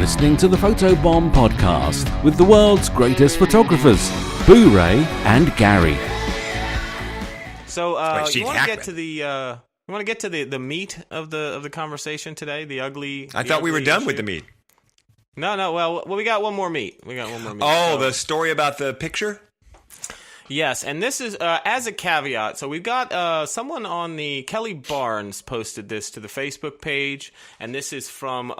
listening to the Photobomb Podcast with the world's greatest photographers, Booray and Gary. So you want to get to the meat of the conversation today? The ugly. I thought we were done with the meat. No. Well, we got one more meat. Oh, the story about the picture? Yes, and this is as a caveat. So we've got someone on the Kelly Barnes posted this to the Facebook page, and this is from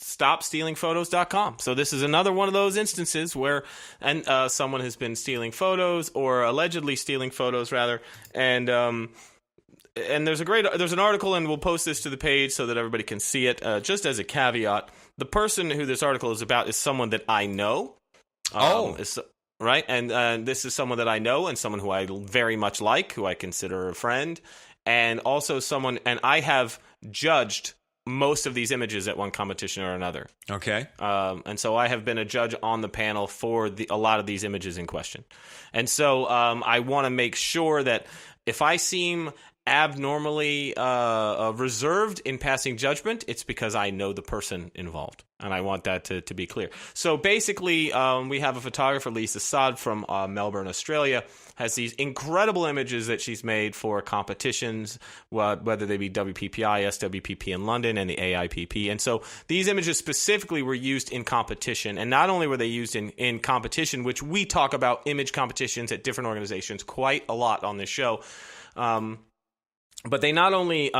StopStealingPhotos.com. So this is another one of those instances where someone has been stealing photos, or allegedly stealing photos, rather, and there's an article, and we'll post this to the page so that everybody can see it. Just as a caveat, the person who this article is about is someone that I know. Right, and this is someone that I know and someone who I very much like, who I consider a friend, and also someone, and I have judged most of these images at one competition or another. Okay. And so I have been a judge on the panel for a lot of these images in question. And so I want to make sure that if I seem abnormally reserved in passing judgment, it's because I know the person involved. And I want that to be clear. So basically, we have a photographer, Lisa Saad from Melbourne, Australia, has these incredible images that she's made for competitions, whether they be WPPI, SWPP in London, and the AIPP. And so these images specifically were used in competition. And not only were they used in competition, which we talk about image competitions at different organizations quite a lot on this show, but she not only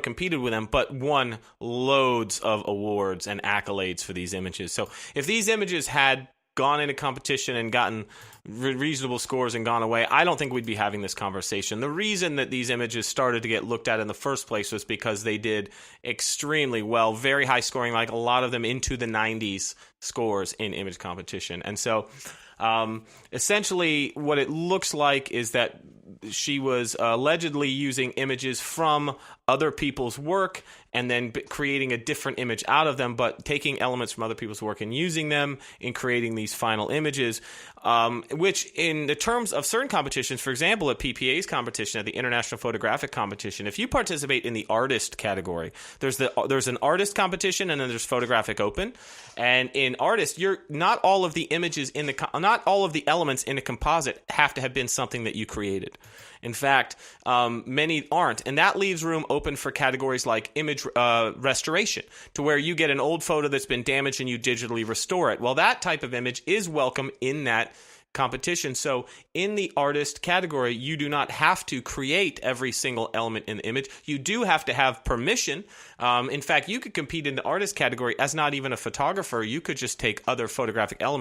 competed with them, but won loads of awards and accolades for these images. So if these images had gone into competition and gotten reasonable scores and gone away, I don't think we'd be having this conversation. The reason that these images started to get looked at in the first place was because they did extremely well, very high scoring, like a lot of them into the 90s scores in image competition. And so essentially what it looks like is that she was allegedly using images from other people's work and then creating a different image out of them, but taking elements from other people's work and using them in creating these final images, which in the terms of certain competitions, for example, at PPA's competition, at the International Photographic Competition, if you participate in the artist category, there's an artist competition and then there's photographic open. And in artist, not all of the elements in a composite have to have been something that you created. In fact, many aren't, and that leaves room open for categories like image restoration, to where you get an old photo that's been damaged and you digitally restore it. Well, that type of image is welcome in that competition. So in the artist category, you do not have to create every single element in the image. You do have to have permission. In fact, you could compete in the artist category as not even a photographer. You could just take other photographic elements